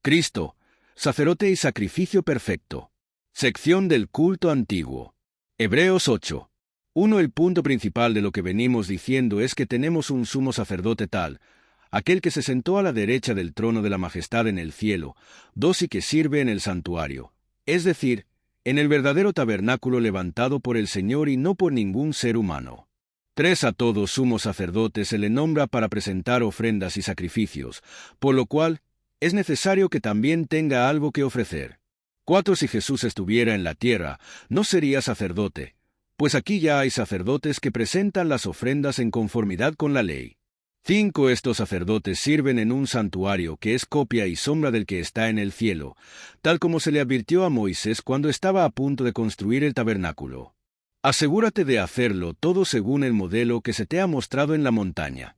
Cristo, sacerdote y sacrificio perfecto. Sección del culto antiguo. Hebreos 8. 1. El punto principal de lo que venimos diciendo es que tenemos un sumo sacerdote tal, aquel que se sentó a la derecha del trono de la majestad en el cielo. 2. Y que sirve en el santuario, es decir, en el verdadero tabernáculo levantado por el Señor y no por ningún ser humano. 3. A todo sumo sacerdote se le nombra para presentar ofrendas y sacrificios, por lo cual es necesario que también tenga algo que ofrecer. 4. Si Jesús estuviera en la tierra, no sería sacerdote, pues aquí ya hay sacerdotes que presentan las ofrendas en conformidad con la ley. 5. Estos sacerdotes sirven en un santuario que es copia y sombra del que está en el cielo, tal como se le advirtió a Moisés cuando estaba a punto de construir el tabernáculo. Asegúrate de hacerlo todo según el modelo que se te ha mostrado en la montaña.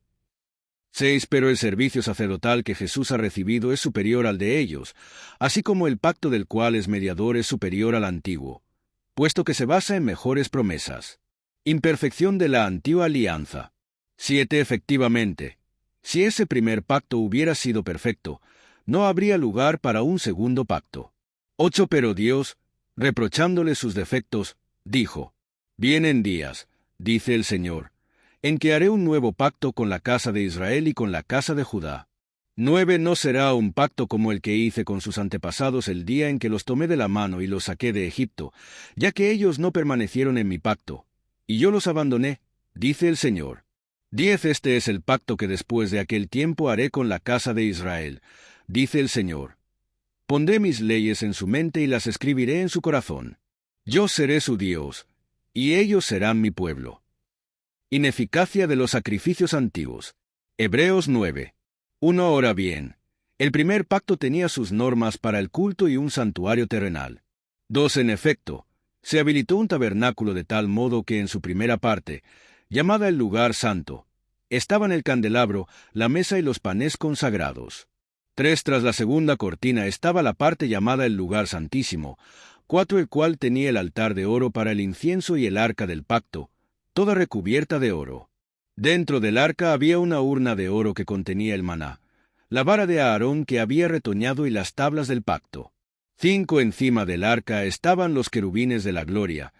6. Pero el servicio sacerdotal que Jesús ha recibido es superior al de ellos, así como el pacto del cual es mediador es superior al antiguo, puesto que se basa en mejores promesas. Imperfección de la antigua alianza. 7. Efectivamente, si ese primer pacto hubiera sido perfecto, no habría lugar para un segundo pacto. 8. Pero Dios, reprochándole sus defectos, dijo: Vienen días, dice el Señor, en que haré un nuevo pacto con la casa de Israel y con la casa de Judá. 9. No será un pacto como el que hice con sus antepasados el día en que los tomé de la mano y los saqué de Egipto, ya que ellos no permanecieron en mi pacto, y yo los abandoné, dice el Señor. 10. Este es el pacto que después de aquel tiempo haré con la casa de Israel, dice el Señor. Pondré mis leyes en su mente y las escribiré en su corazón. Yo seré su Dios, y ellos serán mi pueblo. Ineficacia de los sacrificios antiguos. Hebreos 9. 1. Ahora bien, el primer pacto tenía sus normas para el culto y un santuario terrenal. 2. En efecto, se habilitó un tabernáculo de tal modo que en su primera parte, llamada el lugar santo, estaban el candelabro, la mesa y los panes consagrados. 3. Tras la segunda cortina estaba la parte llamada el lugar santísimo. 4. El cual tenía el altar de oro para el incienso y el arca del pacto, toda recubierta de oro. Dentro del arca había una urna de oro que contenía el maná, la vara de Aarón que había retoñado y las tablas del pacto. 5. Encima del arca estaban los querubines de la gloria,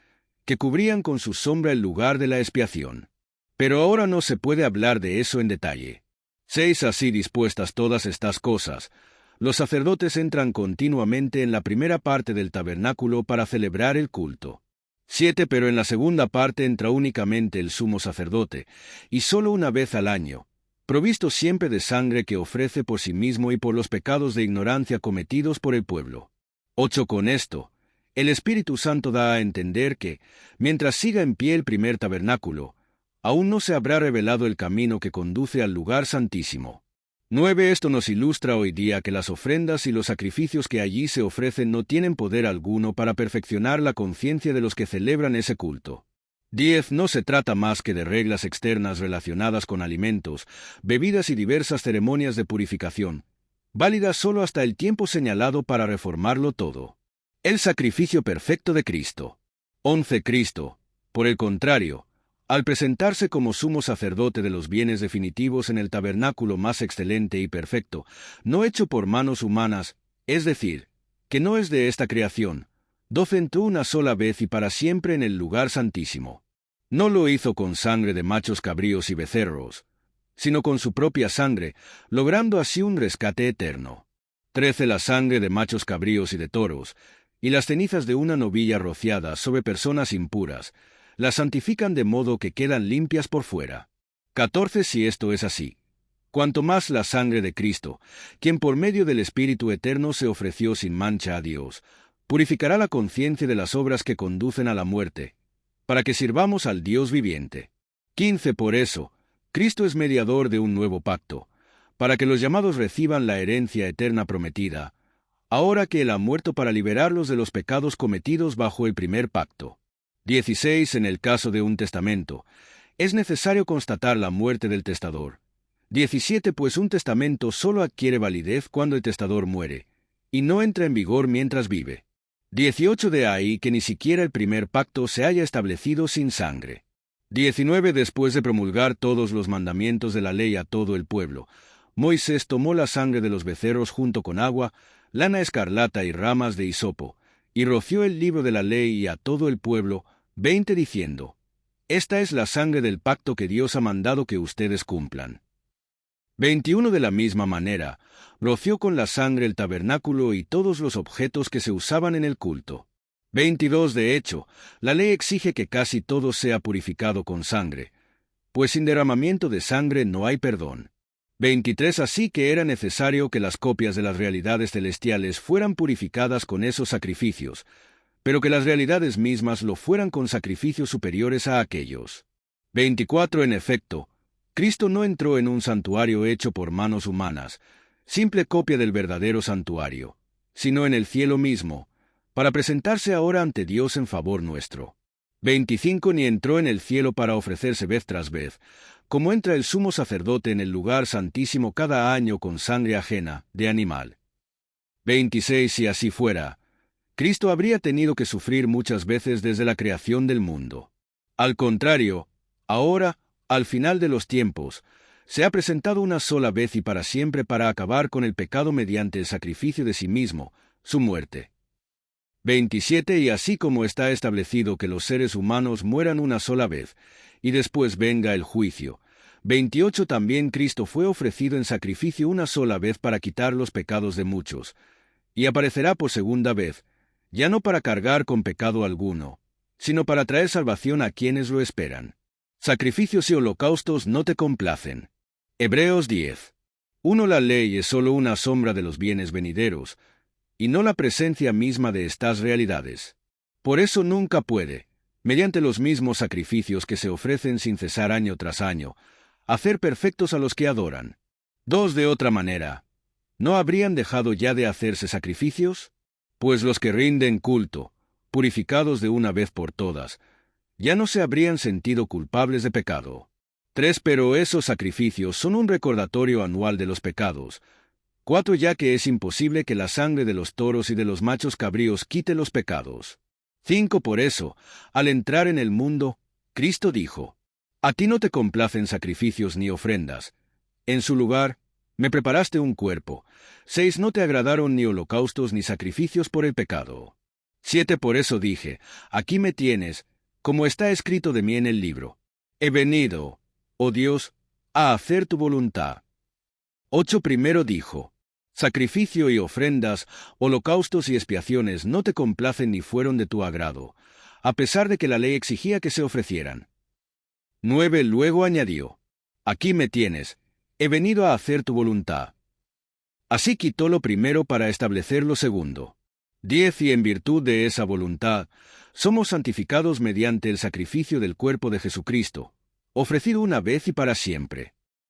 que cubrían con su sombra el lugar de la expiación. Pero ahora no se puede hablar de eso en detalle. 6. Así dispuestas todas estas cosas, los sacerdotes entran continuamente en la primera parte del tabernáculo para celebrar el culto. 7. Pero en la segunda parte entra únicamente el sumo sacerdote, y sólo una vez al año, provisto siempre de sangre que ofrece por sí mismo y por los pecados de ignorancia cometidos por el pueblo. 8. Con esto, el Espíritu Santo da a entender que, mientras siga en pie el primer tabernáculo, aún no se habrá revelado el camino que conduce al lugar santísimo. 9. Esto nos ilustra hoy día que las ofrendas y los sacrificios que allí se ofrecen no tienen poder alguno para perfeccionar la conciencia de los que celebran ese culto. 10. No se trata más que de reglas externas relacionadas con alimentos, bebidas y diversas ceremonias de purificación, válidas solo hasta el tiempo señalado para reformarlo todo. El sacrificio perfecto de Cristo. 11. Cristo, por el contrario, al presentarse como sumo sacerdote de los bienes definitivos en el tabernáculo más excelente y perfecto, no hecho por manos humanas, es decir, que no es de esta creación, 12 entró una sola vez y para siempre en el lugar santísimo. No lo hizo con sangre de machos cabríos y becerros, sino con su propia sangre, logrando así un rescate eterno. 13. La sangre de machos cabríos y de toros, y las cenizas de una novilla rociada sobre personas impuras, las santifican de modo que quedan limpias por fuera. 14. Si esto es así, cuanto más la sangre de Cristo, quien por medio del Espíritu Eterno se ofreció sin mancha a Dios, purificará la conciencia de las obras que conducen a la muerte, para que sirvamos al Dios viviente. 15. Por eso, Cristo es mediador de un nuevo pacto, para que los llamados reciban la herencia eterna prometida, ahora que Él ha muerto para liberarlos de los pecados cometidos bajo el primer pacto. 16. En el caso de un testamento, es necesario constatar la muerte del testador. 17. Pues un testamento solo adquiere validez cuando el testador muere, y no entra en vigor mientras vive. 18. De ahí que ni siquiera el primer pacto se haya establecido sin sangre. 19. Después de promulgar todos los mandamientos de la ley a todo el pueblo, Moisés tomó la sangre de los becerros junto con agua, lana escarlata y ramas de hisopo, y roció el libro de la ley y a todo el pueblo, 20 diciendo, Esta es la sangre del pacto que Dios ha mandado que ustedes cumplan. 21 de la misma manera, roció con la sangre el tabernáculo y todos los objetos que se usaban en el culto. 22 De hecho, la ley exige que casi todo sea purificado con sangre, pues sin derramamiento de sangre no hay perdón. 23 Así que era necesario que las copias de las realidades celestiales fueran purificadas con esos sacrificios, pero que las realidades mismas lo fueran con sacrificios superiores a aquellos. 24 En efecto, Cristo no entró en un santuario hecho por manos humanas, simple copia del verdadero santuario, sino en el cielo mismo, para presentarse ahora ante Dios en favor nuestro. 25 Ni entró en el cielo para ofrecerse vez tras vez, como entra el sumo sacerdote en el lugar santísimo cada año con sangre ajena, de animal. 26 Si así fuera, Cristo habría tenido que sufrir muchas veces desde la creación del mundo. Al contrario, ahora, al final de los tiempos, se ha presentado una sola vez y para siempre para acabar con el pecado mediante el sacrificio de sí mismo, su muerte. 27 Y así como está establecido que los seres humanos mueran una sola vez, y después venga el juicio. 28 También Cristo fue ofrecido en sacrificio una sola vez para quitar los pecados de muchos, y aparecerá por segunda vez, ya no para cargar con pecado alguno, sino para traer salvación a quienes lo esperan. Sacrificios y holocaustos no te complacen. Hebreos 10. 1 La ley es sólo una sombra de los bienes venideros, y no la presencia misma de estas realidades. Por eso nunca puede, mediante los mismos sacrificios que se ofrecen sin cesar año tras año, hacer perfectos a los que adoran. 2 De otra manera, ¿no habrían dejado ya de hacerse sacrificios? Pues los que rinden culto, purificados de una vez por todas, ya no se habrían sentido culpables de pecado. 3 Pero esos sacrificios son un recordatorio anual de los pecados. 4 Ya que es imposible que la sangre de los toros y de los machos cabríos quite los pecados. 5 Por eso, al entrar en el mundo, Cristo dijo, A ti no te complacen sacrificios ni ofrendas. En su lugar, me preparaste un cuerpo. 6 No te agradaron ni holocaustos ni sacrificios por el pecado. 7 Por eso dije, aquí me tienes, como está escrito de mí en el libro. He venido, oh Dios, a hacer tu voluntad. 8 Primero dijo, Sacrificio y ofrendas, holocaustos y expiaciones no te complacen ni fueron de tu agrado, a pesar de que la ley exigía que se ofrecieran. 9 Luego añadió, Aquí me tienes, he venido a hacer tu voluntad. Así quitó lo primero para establecer lo segundo. 10 Y en virtud de esa voluntad, somos santificados mediante el sacrificio del cuerpo de Jesucristo, ofrecido una vez y para siempre.